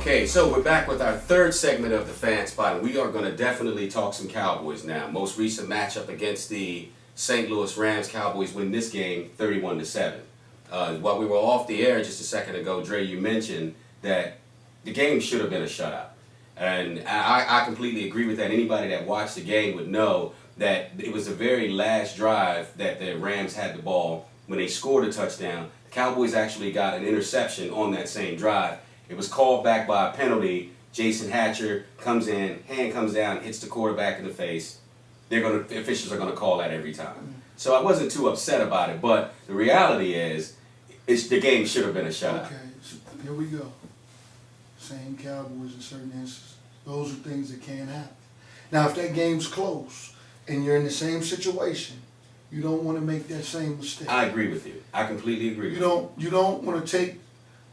Okay, so we're back with our third segment of the Fan Spot, and we are going to definitely talk some Cowboys now. Most recent matchup against the St. Louis Rams. Cowboys win this game 31-7. While we were off the air just a second ago, Dre, you mentioned that the game should have been a shutout. And I completely agree with that. Anybody that watched the game would know that it was the very last drive that the Rams had the ball when they scored a touchdown. The Cowboys actually got an interception on that same drive. It was called back by a penalty. Jason Hatcher comes in, hand comes down, hits the quarterback in the face. The officials are gonna call that every time. So I wasn't too upset about it, but the reality is, the game should have been a shutout. Okay, so here we go. Same Cowboys in certain instances. Those are things that can happen. Now, if that game's close and you're in the same situation, you don't want to make that same mistake. I agree with you. I completely agree with you. You don't want to take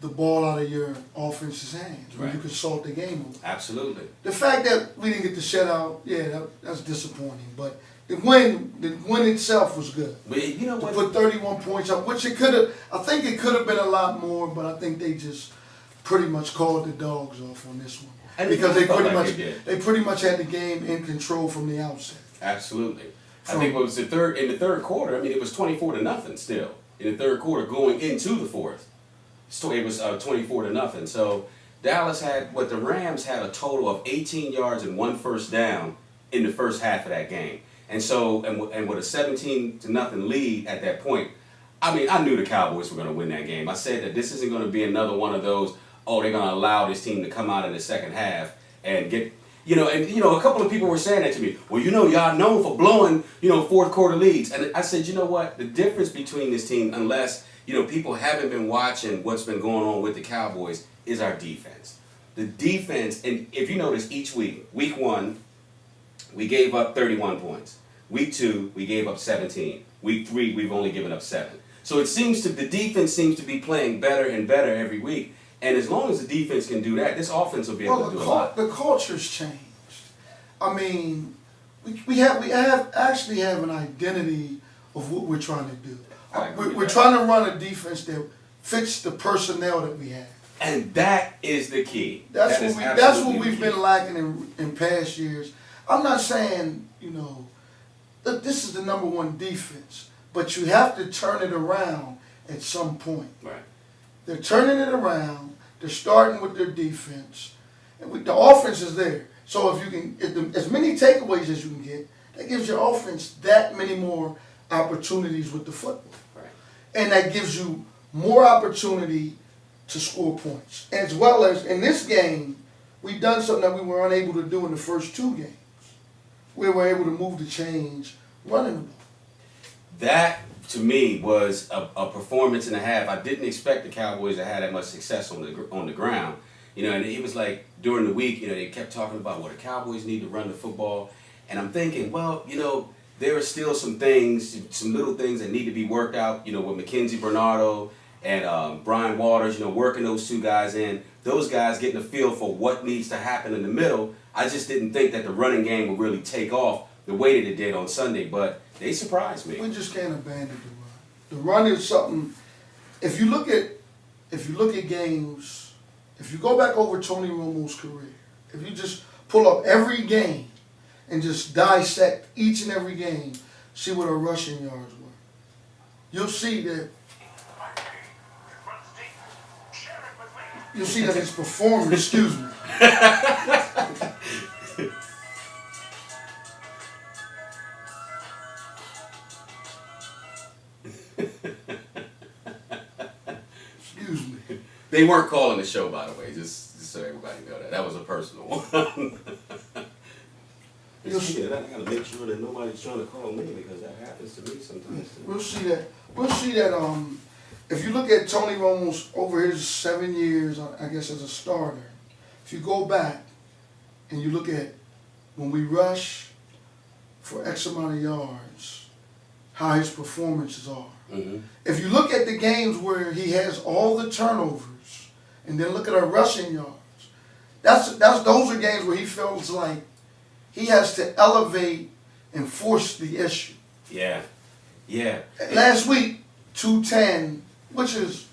the ball out of your offense's hands when Right. you can salt the game over. Absolutely. The fact that we didn't get the shutout, yeah, that's disappointing. But the win itself was good. But you know To what? put 31 points up, which it could have, I think it could have been a lot more, but I think they just pretty much called the dogs off on this one. And Because they felt pretty like much they did. had the game in control from the outset. Absolutely. I think it was in the third quarter. I mean, it was 24-0 still in the third quarter going into the fourth. So it was 24-0. So Dallas the Rams had a total of 18 yards and 1 first down in the first half of that game. And so, and with a 17-0 lead at that point, I mean, I knew the Cowboys were going to win that game. I said that this isn't going to be another one of those, oh, they're going to allow this team to come out in the second half and get, a couple of people were saying that to me. Well, y'all known for blowing, fourth quarter leads. And I said, you know what? The difference between this team, unless, people haven't been watching what's been going on with the Cowboys, is our defense. The defense, and if you notice each week 1, we gave up 31 points. Week 2, we gave up 17. Week 3, we've only given up 7. So the defense seems to be playing better and better every week. And as long as the defense can do that, this offense will be able to do a lot. The culture's changed. I mean, we actually have an identity of what we're trying to do. We're trying to run a defense that fits the personnel that we have. And that is the key. That's what we've been lacking in past years. I'm not saying, that this is the number one defense, but you have to turn it around at some point. Right. They're turning it around. They're starting with their defense. And the offense is there. So if you can, as many takeaways as you can get, that gives your offense that many more opportunities with the football. Right. And that gives you more opportunity to score points. As well as in this game, we've done something that we were unable to do in the first 2 games. We were able to move the chains running the ball. That, to me, was a performance and a half. I didn't expect the Cowboys to have that much success on the ground. And it was like during the week, they kept talking about, well, the Cowboys need to run the football. And I'm thinking, well, there are still some little things that need to be worked out, with Mackenzie Bernardo and Brian Waters, working those 2 guys in. Those guys getting a feel for what needs to happen in the middle. I just didn't think that the running game would really take off the way that it did on Sunday, but they surprised me. We just can't abandon the run. The run is something. If you look at games, if you go back over Tony Romo's career, if you just pull up every game and just dissect each and every game, see what our rushing yards were, you'll see that. You'll see that his performance. Excuse me. Excuse me. They weren't calling the show, by the way, just so everybody know that. That was a personal one. I gotta make sure that nobody's trying to call me because that happens to me sometimes. We'll see that. If you look at Tony Romo's over his 7 years, I guess as a starter, if you go back and you look at when we rush for X amount of yards, how his performances are. Mm-hmm. If you look at the games where he has all the turnovers, and then look at our rushing yards, those are games where he feels like he has to elevate and force the issue. Yeah. Last week, 210, which is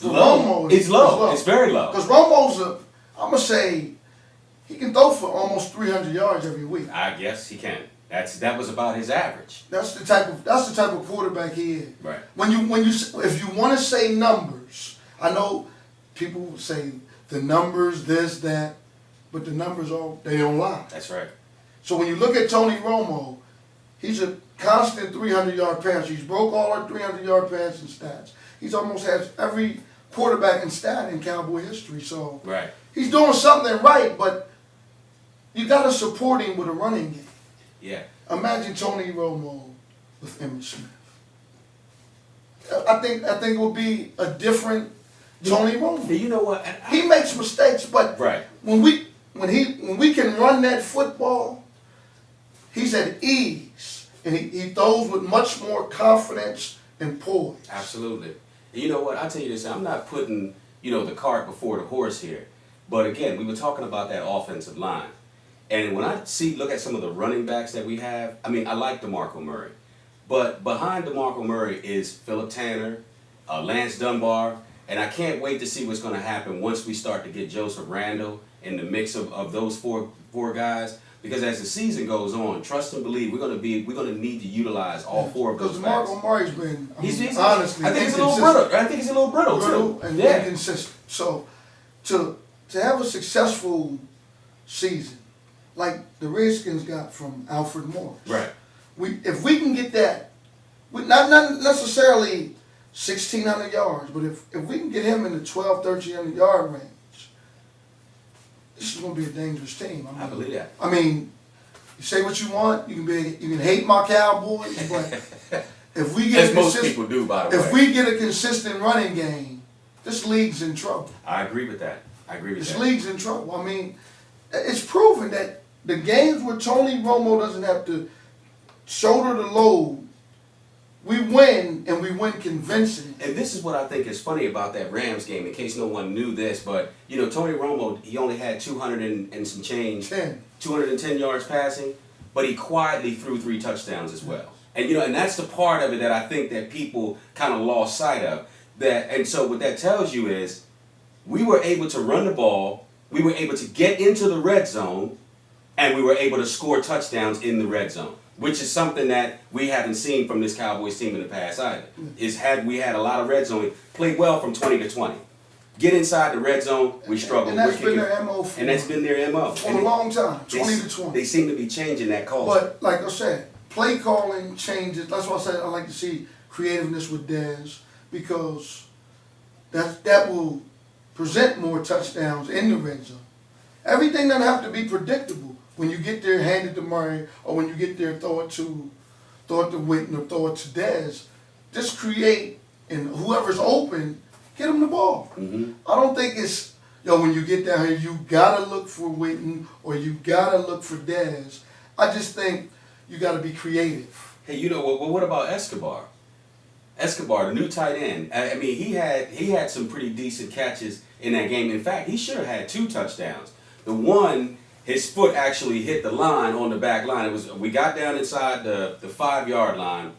for low. Romo. It's low. It's very low. Because Romo's I'm gonna say he can throw for almost 300 yards every week. I guess he can. That was about his average. That's the type of quarterback he is. Right. If you want to say numbers, I know people say the numbers, this, that, but the numbers they don't lie. That's right. So when you look at Tony Romo, he's a constant 300-yard passer. He's broke all our 300-yard passing stats. He's almost has every quarterback in stat in Cowboy history. So right. He's doing something right, but you got to support him with a running game. Yeah. Imagine Tony Romo with Emmitt Smith. I think it would be a different Tony Romo. You know what? He makes mistakes, but right. when we can run that football, he's at ease, and he throws with much more confidence and poise. Absolutely. And you know what? I'll tell you this. I'm not putting the cart before the horse here, but again, we were talking about that offensive line. And when I look at some of the running backs that we have, I mean, I like DeMarco Murray. But behind DeMarco Murray is Philip Tanner, Lance Dunbar, and I can't wait to see what's going to happen once we start to get Joseph Randle in the mix of those four guys. Because as the season goes on, trust and believe, we're going to need to utilize all four of those backs. Because DeMarco Murray's been, honestly, I think he's a little brittle. I think he's a little brittle too. And inconsistent. So to have a successful season, like the Redskins got from Alfred Morris. Right. If we can get that, not necessarily 1,600 yards, but if we can get him in the 1,300 yard range, this is going to be a dangerous team. I believe that. I mean, you say what you want. You can hate my Cowboys, but if we get as most people do, by the way, if we get a consistent running game, this league's in trouble. I agree with that. This league's in trouble. I mean, it's proven that the games where Tony Romo doesn't have to shoulder the load, we win, and we win convincingly. And this is what I think is funny about that Rams game, in case no one knew this, but, Tony Romo, he only had 200 and some change, 210 yards passing, but he quietly threw 3 touchdowns as well. And, and that's the part of it that I think that people kind of lost sight of. And so what that tells you is we were able to run the ball, we were able to get into the red zone, and we were able to score touchdowns in the red zone, which is something that we haven't seen from this Cowboys team in the past either. We had a lot of red zone, played well from 20 to 20. Get inside the red zone, we struggle. And that's been their MO and that's been their MO. For a long time, 20 to 20. They seem to be changing that call. But like I said, play calling changes. That's why I said I like to see creativeness with Dez, because that will present more touchdowns in the red zone. Everything doesn't have to be predictable. When you get there, hand it to Murray, or when you get there, throw it to Witten or throw it to Dez. Just create, and whoever's open, get them the ball. Mm-hmm. I don't think it's, when you get down here, you gotta look for Witten or you gotta look for Dez. I just think you gotta be creative. Hey, what about Escobar? Escobar, the new tight end. I mean, he had some pretty decent catches in that game. In fact, he should have had 2 touchdowns. The one, his foot actually hit the line on the back line. We got down inside the 5-yard line.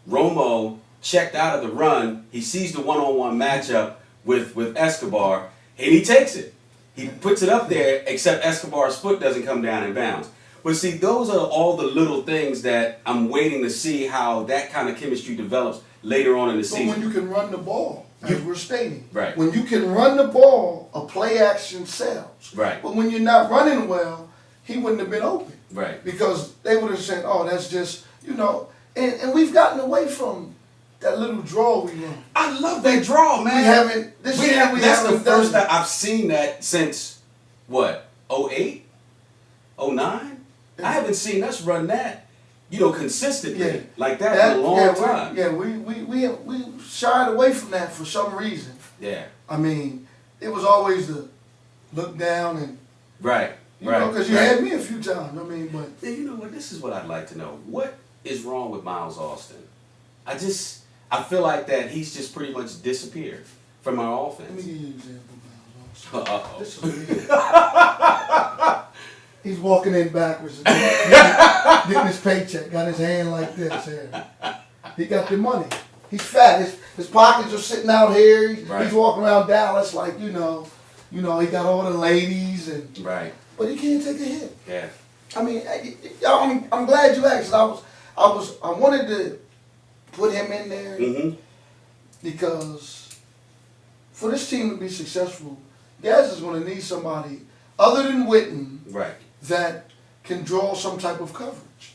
Romo checked out of the run. He sees the one-on-one matchup with Escobar, and he takes it. He puts it up there, except Escobar's foot doesn't come down in bounds. But see, those are all the little things that I'm waiting to see how that kind of chemistry develops later on in the season. But when you can run the ball, as we're stating, right. When you can run the ball, a play action sells. Right. But when you're not running well, he wouldn't have been open. Right. Because they would have said, oh, that's just, and we've gotten away from that little draw we run. I love that draw, man. That's the first time I've seen that since, what, 08? 09? I haven't seen us run that, consistently like that in a long time. We shied away from that for some reason. Yeah. I mean, it was always the look down and right. Because you had me a few times. I mean, but you know what? This is what I'd like to know. What is wrong with Miles Austin? I feel like that he's just pretty much disappeared from our offense. Let me give you an example, Miles Austin. He's walking in backwards, getting his paycheck, got his hand like this here. He got the money. He's fat. His pockets are sitting out here. He's walking around Dallas like, You know, he got all the ladies and Right. but he can't take a hit. Yeah. I mean, I'm glad you asked. I wanted to put him in there Mm-hmm. because for this team to be successful, Dez is going to need somebody other than Witten Right. that can draw some type of coverage.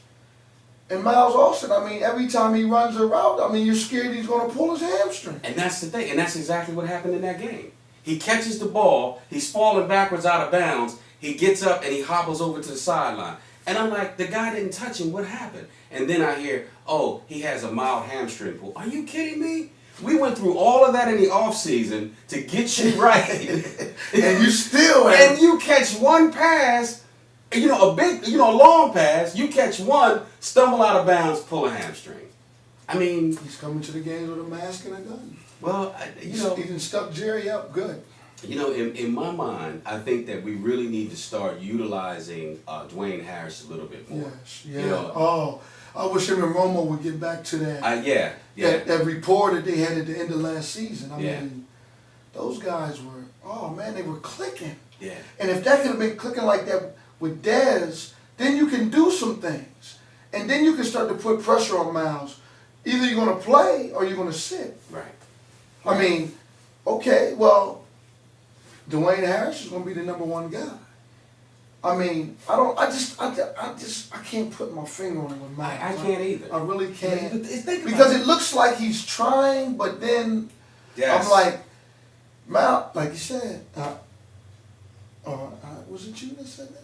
And Miles Austin, I mean, every time he runs a route, I mean, you're scared he's going to pull his hamstring. And that's the thing. And that's exactly what happened in that game. He catches the ball. He's falling backwards out of bounds. He gets up and he hobbles over to the sideline. And I'm like, the guy didn't touch him. What happened? And then I hear, oh, he has a mild hamstring pull. Are you kidding me? We went through all of that in the offseason to get you right. And you still and you catch one pass, you know, a long pass, you catch one, stumble out of bounds, pull a hamstring. I mean, he's coming to the games with a mask and a gun. well, He done stuck Jerry up good. You know, in my mind, I think that we really need to start utilizing Dwayne Harris a little bit more. Yes, yeah. You know, Oh, I wish him and Romo would get back to that. yeah. That report that they had at the end of last season. I Yeah. mean, those guys were, oh man, they were clicking. Yeah. And if that could have been clicking like that with Dez, then you can do some things. And then you can start to put pressure on Miles. Either you're going to play or you're going to sit. Right. I mean, okay, well, Dwayne Harris is going to be the number one guy. I mean, I can't put my finger on it with Miles. I can't either. I really can't. Because It looks like he's trying, but then yes. I'm like, Mal, like you said, was it you that said that?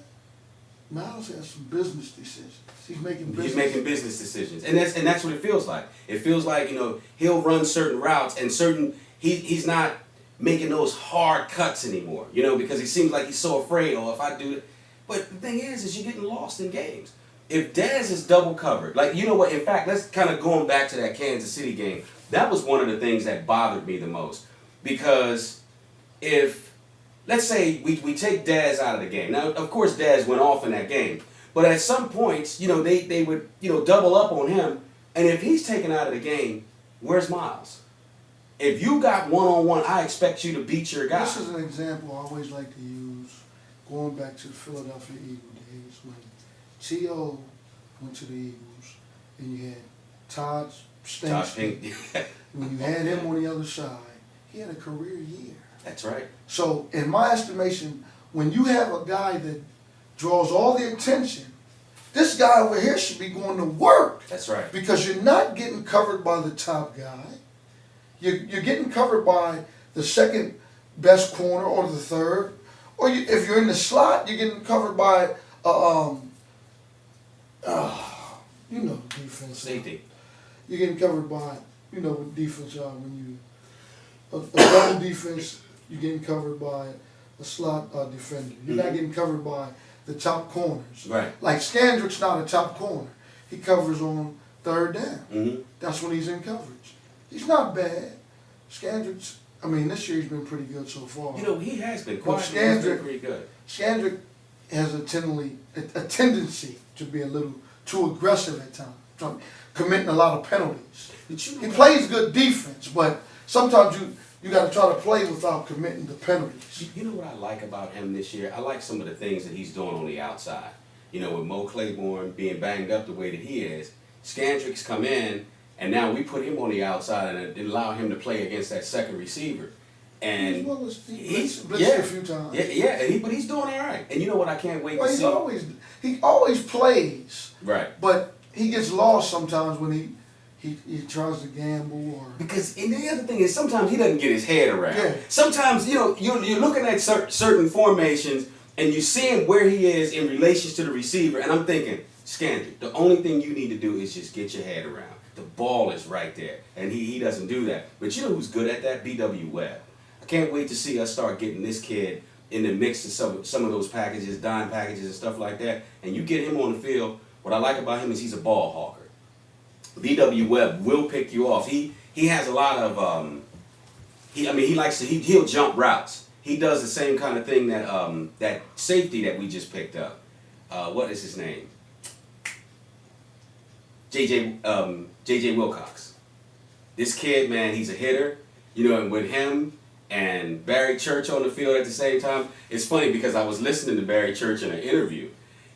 Miles has some business decisions. He's making business decisions, and that's what it feels like. It feels like, you know, he'll run certain routes and he's not making those hard cuts anymore. You know, because he seems like he's so afraid. Oh, if I do it, but the thing is you're getting lost in games. If Dez is double covered, like, you know what? In fact, let's kind of going back to that Kansas City game. That was one of the things that bothered me the most, because if, let's say we take Dez out of the game. Now, of course, Dez went off in that game. But at some points, you know, they would, you know, double up on him. And if he's taken out of the game, where's Miles? If you got one-on-one, I expect you to beat your guy. This is an example I always like to use, going back to the Philadelphia Eagles days when T.O. went to the Eagles and you had Todd Stanky. When you had him on the other side, he had a career year. That's right. So, in my estimation, when you have a guy that draws all the attention, this guy over here should be going to work. That's right. Because you're not getting covered by the top guy. You're getting covered by the second best corner or the third. Or if you're in the slot, you're getting covered by, defense. Safety. You're getting covered by, with defense when you, a double defense, you're getting covered by a slot defender. You're not getting covered by the top corners. Right. Like Scandrick's not a top corner. He covers on third down. Mm-hmm. That's when he's in coverage. He's not bad. Scandrick's, this year he's been pretty good so far. You know, he has been. But He's been pretty good. Scandrick has a tendency to be a little too aggressive at times, committing a lot of penalties. He plays good defense, but sometimes you got to try to play without committing the penalties. You know what I like about him this year? I like some of the things that he's doing on the outside. You know, with Mo Claiborne being banged up the way that he is, Scandrick's come in, and now we put him on the outside and allow him to play against that second receiver. And he's blitzed a few times. But he's doing all right. And you know what? I can't wait to see. He always plays. Right. But he gets lost sometimes when he tries to gamble or. Because and the other thing is sometimes he doesn't get his head around. Yeah. Sometimes you're looking at certain formations and you're seeing where he is in relation to the receiver, and I'm thinking, Scandrick, the only thing you need to do is just get your head around. The ball is right there, and he doesn't do that. But you know who's good at that? B.W. Webb. I can't wait to see us start getting this kid in the mix of some of those packages, dime packages and stuff like that. And you get him on the field. What I like about him is he's a ball hawker. B.W. Webb will pick you off. He has a lot of he'll jump routes. He does the same kind of thing that that safety that we just picked up. What is his name? J.J. Wilcox. This kid, man, he's a hitter. You know, and with him and Barry Church on the field at the same time. It's funny because I was listening to Barry Church in an interview,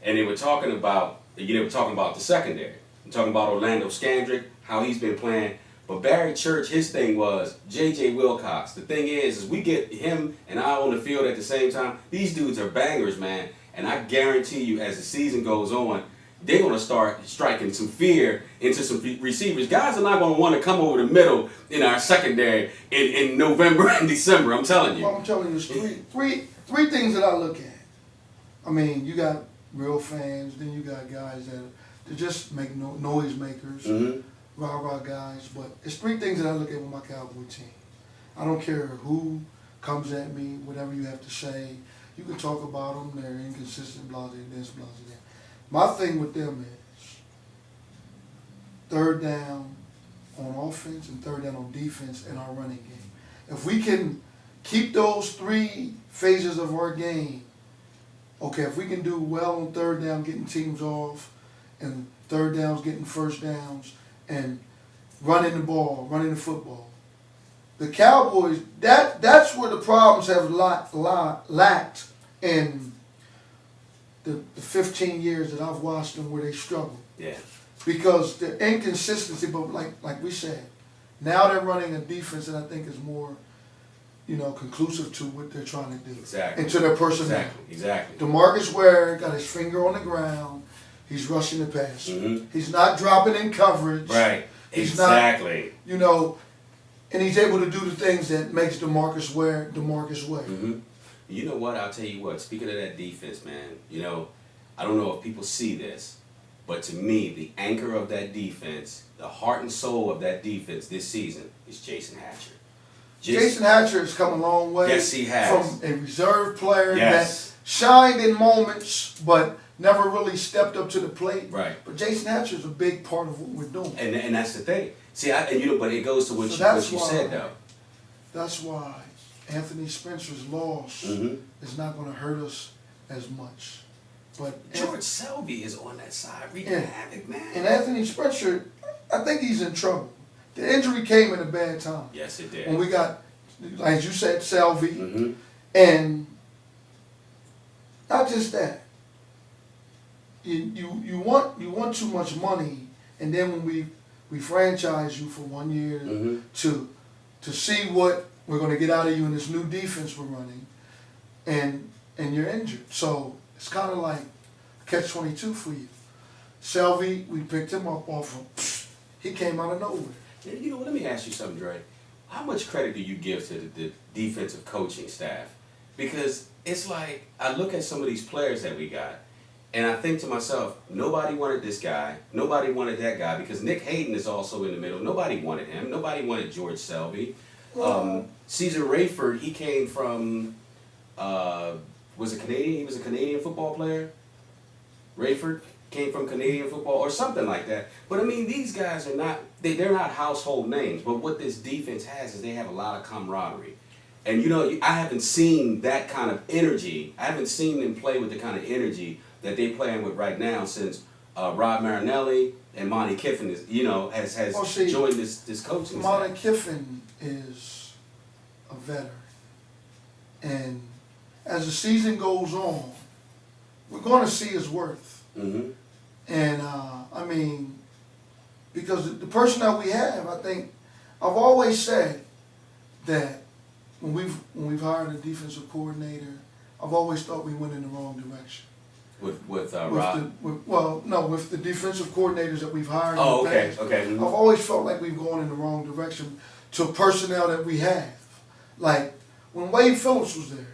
and they were talking about the secondary. I'm talking about Orlando Scandrick, how he's been playing. But Barry Church, his thing was J.J. Wilcox. The thing is we get him and I on the field at the same time. These dudes are bangers, man. And I guarantee you, as the season goes on, they're going to start striking some fear into some receivers. Guys are not going to want to come over the middle in our secondary in November and December. I'm telling you. Well, I'm telling you, three things that I look at. I mean, you got real fans, then you got guys that just make noise makers, rah-rah guys. But it's three things that I look at with my Cowboy team. I don't care who comes at me, whatever you have to say. You can talk about them, they're inconsistent, blah, this, blah, that. My thing with them is third down on offense and third down on defense in our running game. If we can keep those three phases of our game, okay, if we can do well on third down, getting teams off, and third downs, getting first downs, and running the ball, running the football. The Cowboys, that's where the problems have lacked in the 15 years that I've watched them where they struggle. Yeah. Because the inconsistency, but like we said, now they're running a defense that I think is more, conclusive to what they're trying to do. Exactly. And to their personnel. Exactly. DeMarcus Ware got his finger on the ground. He's rushing the pass. He's not dropping in coverage. Right. He's not, and he's able to do the things that makes DeMarcus Ware. You know what? I'll tell you what. Speaking of that defense, man, I don't know if people see this, but to me, the anchor of that defense, the heart and soul of that defense this season is Jason Hatcher. Jason Hatcher has come a long way. Yes, he has. From a reserve player that shined in moments, but never really stepped up to the plate. Right. But Jason Hatcher is a big part of what we're doing. And that's the thing. See, but it goes to what you said, though. That's why Anthony Spencer's loss is not going to hurt us as much. But George Selby is on that side wreaking havoc, man. And Anthony Spencer, I think he's in trouble. The injury came at a bad time. Yes, it did. When we got, as you said, Selby, and not just that. You want too much money, and then when we franchise you for 1 year to see what we're going to get out of you in this new defense we're running, and you're injured. So it's kind of like catch-22 for you. Selby, we picked him up off of, he came out of nowhere. Let me ask you something, Dre. How much credit do you give to the defensive coaching staff? Because it's like, I look at some of these players that we got, and I think to myself, nobody wanted this guy, nobody wanted that guy, because Nick Hayden is also in the middle. Nobody wanted him. Nobody wanted George Selby. Caesar Rayford, he came from, was it Canadian? He was a Canadian football player. Rayford came from Canadian football or something like that. But I mean, these guys are not, they're not household names. But what this defense has is they have a lot of camaraderie. And I haven't seen that kind of energy. I haven't seen them play with the kind of energy that they're playing with right now since Rod Marinelli and Monty Kiffin is, has joined this coaching staff. Monty Kiffin is a veteran. And as the season goes on, we're going to see his worth. And because the personnel we have, I think, I've always said that when we've hired a defensive coordinator, I've always thought we went in the wrong direction. With Rob? With the defensive coordinators that we've hired. Okay. I've always felt like we've gone in the wrong direction to personnel that we have. Like when Wade Phillips was there,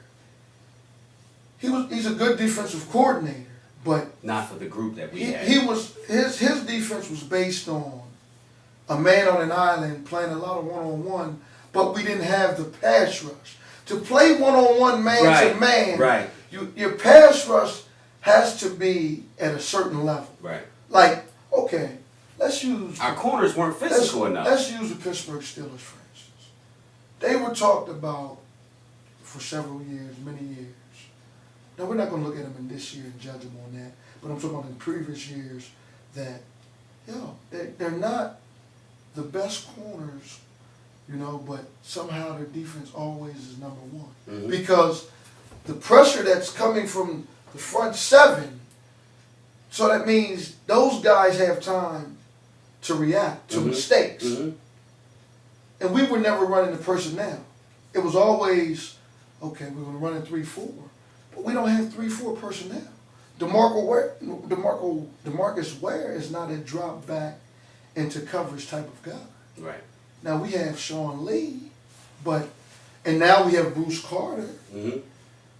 he's a good defensive coordinator, but not for the group that we had. His defense was based on a man on an island playing a lot of one-on-one, but we didn't have the pass rush. To play one-on-one man to man, your pass rush has to be at a certain level. Right. Like, okay, let's use... Our corners weren't physical enough. Let's use the Pittsburgh Steelers, for instance. They were talked about for several years, many years. Now, we're not going to look at them in this year and judge them on that, but I'm talking about in previous years that, they're not the best corners you know, but somehow their defense always is number one. Mm-hmm. Because the pressure that's coming from the front seven, so that means those guys have time to react to mistakes. Mm-hmm. And we were never running the personnel. It was always, okay, we're going to run in 3-4. But we don't have 3-4 personnel. DeMarcus Ware is not a drop back into coverage type of guy. Right. Now we have Sean Lee, and now we have Bruce Carter. Mm-hmm.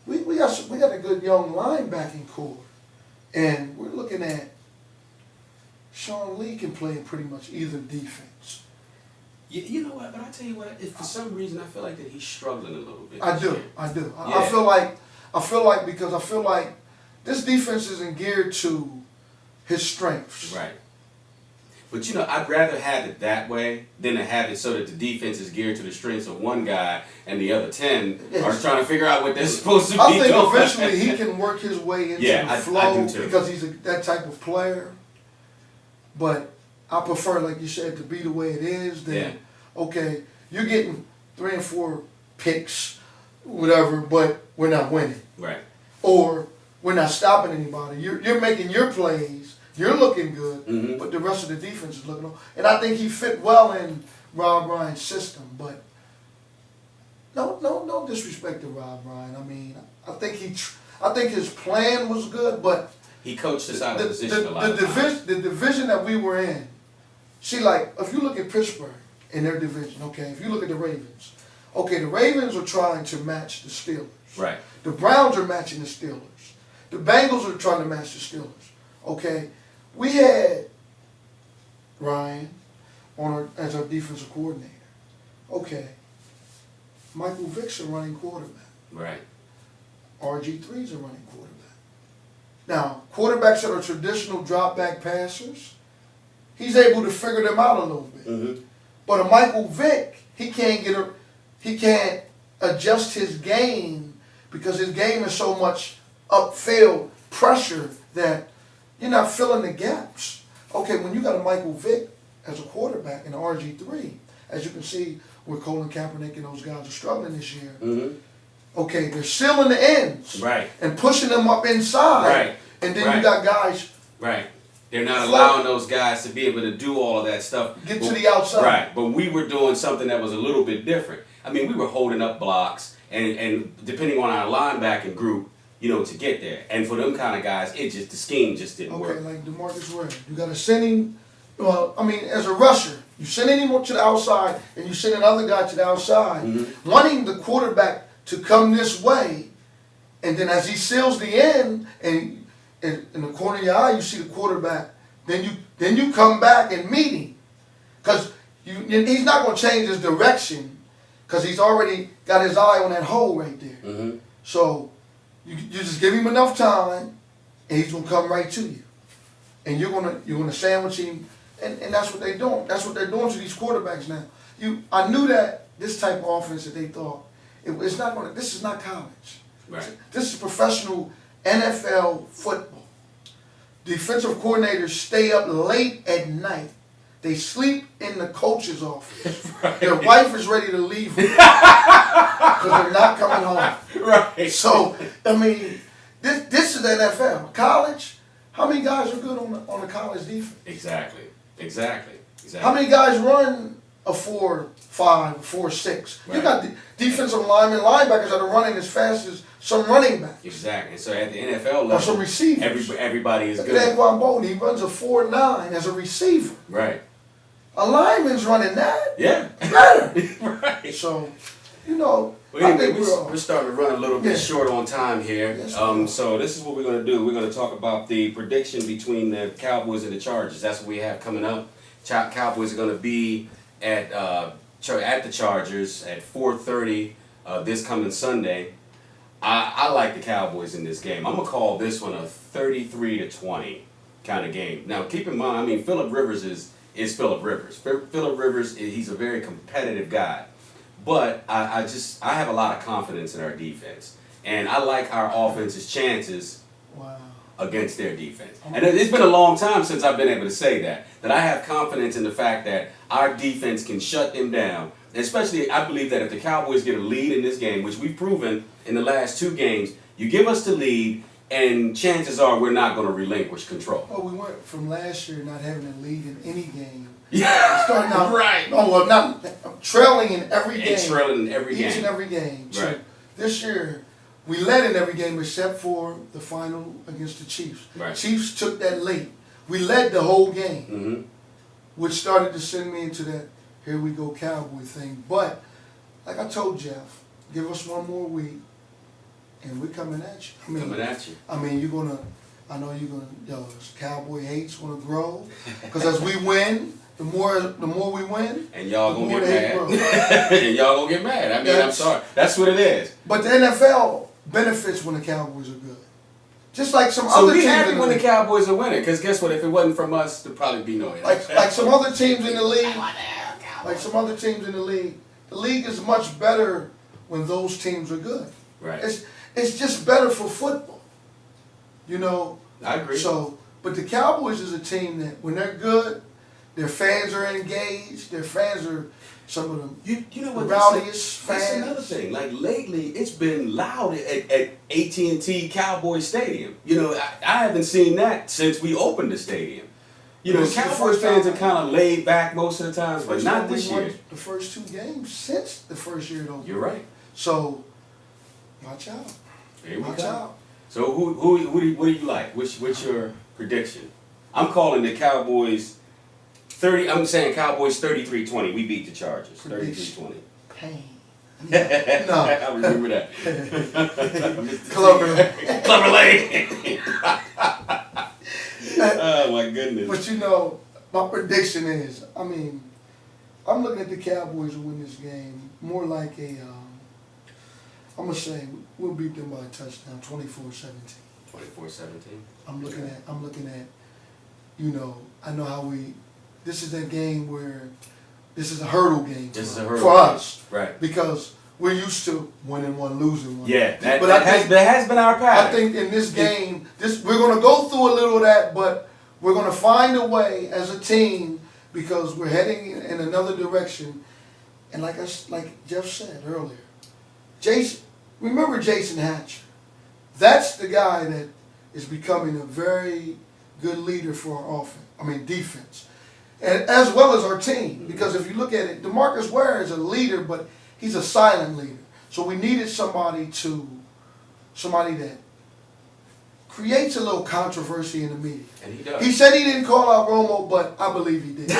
We got a good young linebacking core. And we're looking at Sean Lee can play in pretty much either defense. You know what? But I tell you what, if for some reason I feel like that he's struggling a little bit. I do. Yeah. I feel like because I feel like this defense isn't geared to his strengths. Right. But you know, I'd rather have it that way than to have it so that the defense is geared to the strengths of one guy and the other 10 are trying to figure out what they're supposed to be I think doing. eventually he can work his way into the flow I do too. because he's that type of player. But I prefer, like you said, to be the way it is. Then, okay, you're getting 3 and 4 picks, whatever, but we're not winning. Right. Or we're not stopping anybody. You're making your plays. You're looking good, but the rest of the defense is looking. And I think he fit well in Rob Ryan's system. But no disrespect to Rob Ryan. I mean, I think his plan was good, but he coached us out of position a lot. The division that we were in. See, like if you look at Pittsburgh in their division, okay. If you look at the Ravens, okay, the Ravens are trying to match the Steelers. Right. The Browns are matching the Steelers. The Bengals are trying to match the Steelers. Okay. We had Ryan as our defensive coordinator. Okay. Michael Vick's a running quarterback. Right. RG3's a running quarterback. Now, quarterbacks that are traditional drop back passers, he's able to figure them out a little bit. Mm-hmm. But a Michael Vick, he can't adjust his game because his game is so much upfield pressure that you're not filling the gaps. Okay, when you got a Michael Vick as a quarterback and an RG3, as you can see where Colin Kaepernick and those guys are struggling this year, okay, they're sealing the ends and pushing them up inside. Right. And then you got guys. Right. They're not allowing those guys to be able to do all of that stuff. Get to the outside. Right. But we were doing something that was a little bit different. I mean, we were holding up blocks and depending on our linebacking group, you know, to get there. And for them kind of guys, the scheme just didn't work. Okay, like DeMarcus Ware. You got to send him, well, I mean, as a rusher, you sending him to the outside and you send another guy to the outside, wanting the quarterback to come this way, and then as he seals the end, and in the corner of your eye, you see the quarterback, then you come back and meet him. Because he's not going to change his direction because he's already got his eye on that hole right there. So you just give him enough time, and he's gonna come right to you, and you're gonna sandwich him, and that's what they're doing. That's what they're doing to these quarterbacks now. I knew that this type of offense that they thought it's not gonna. This is not college. Right. This is professional NFL football. Defensive coordinators stay up late at night. They sleep in the coach's office. Right. Their wife is ready to leave them because they're not coming home. Right. So, I mean, this is the NFL. College, how many guys are good on the college defense? Exactly. How many guys run a 4.5, a 4.6? Right. You got defensive linemen, linebackers that are running as fast as some running backs. Exactly. So at the NFL level, or some receivers. Everybody is good. Look at Anquan Bolden. He runs a 4.9 as a receiver. Right. A lineman's running that. Yeah. Better. Right. So, you know, well, anyway, we're starting to run a little bit short on time here. Yes, so this is what we're going to do. We're going to talk about the prediction between the Cowboys and the Chargers. That's what we have coming up. Cowboys are going to be at the Chargers at 4:30 this coming Sunday. I like the Cowboys in this game. I'm going to call this one a 33-20 kind of game. Now, keep in mind, I mean, Phillip Rivers is Phillip Rivers. Phillip Rivers, he's a very competitive guy. But I have a lot of confidence in our defense. And I like our offense's chances against their defense. And it's been a long time since I've been able to say that I have confidence in the fact that our defense can shut them down Especially, I believe that if the Cowboys get a lead in this game, which we've proven in the last 2 games, you give us the lead, and chances are we're not going to relinquish control. Well, we went from last year not having a lead in any game. Yeah, Starting out right. No, well, not trailing in every game. And trailing in every game. Each and every game. So Right. this year, we led in every game except for the final against the Chiefs. Right. Chiefs took that late. We led the whole game, Mm-hmm. which started to send me into that here we go Cowboy thing. But like I told Jeff, give us one more week, and we're coming at you. Coming at you. I mean, I know you're gonna, Cowboy hate's gonna grow, because as we win, the more we win, And y'all the gonna more get the hate mad. grows. And y'all gonna get mad. I mean, I'm sorry. That's what it is. But the NFL benefits when the Cowboys are good. Just like some So other we teams happy in the when the league. Cowboys are winning, because guess what? If it wasn't from us, there'd probably be no. Like some other teams in the league. Like some other teams in the league is much better when those teams are good. Right. It's just better for football. You know. I agree. So, but the Cowboys is a team that when they're good, their fans are engaged. Their fans are some of them. You know what? The rowdiest fans. That's another thing. Like lately, it's been loud at AT&T Cowboys Stadium. You know, I haven't seen that since we opened the stadium. You know, This is the Cowboys first fans time- are kind of laid back most of the times, but First not time we this won year. the first 2 games since the first year it opened. You're right. So, watch out. Here we Watch go. out. So what do you like? What's your prediction? I'm calling the Cowboys 30. I'm saying Cowboys 33-20. We beat the Chargers 33-20. Pain. No. No. I remember that. Clover. Clover Lane. Oh my goodness. But you know, my prediction is, I mean, I'm looking at the Cowboys to win this game more like I'm going to say we'll beat them by a touchdown, 24-17. 24-17. I'm looking at, you know, I know how this is that game where this is a hurdle game This is for a hurdle for game. us. Right. Because we're used to winning one, losing one. Yeah, But that has been our pattern. I think in this game, we're going to go through a little of that, but we're going to find a way as a team because we're heading in another direction. And like Jeff said earlier, remember Jason Hatcher? That's the guy that is becoming a very good leader for our defense, and as well as our team. Because if you look at it, DeMarcus Ware is a leader, but he's a silent leader. So we needed somebody that creates a little controversy in the media. And he does. He said he didn't call out Romo, but I believe he did.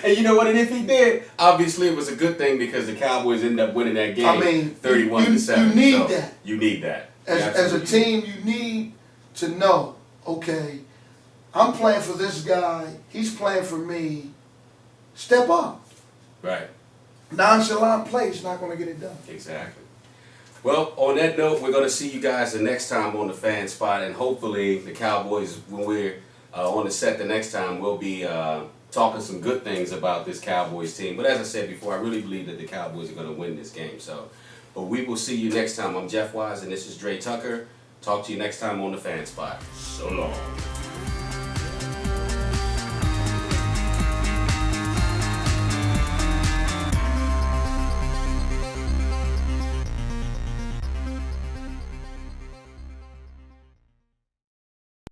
And you know what? And if he did, obviously it was a good thing because the Cowboys ended up winning that game 31-7. You need that. You need that. As a team, you need to know, okay, I'm playing for this guy, he's playing for me. Step up. Right. Nonchalant play is not going to get it done. Exactly. Well, on that note, we're going to see you guys the next time on the Fan Spot, and hopefully the Cowboys, when we're on the set the next time, we'll be talking some good things about this Cowboys team. But as I said before, I really believe that the Cowboys are going to win this game. But we will see you next time. I'm Jeff Wise, and this is Dre Tucker. Talk to you next time on the Fan Spot. So long.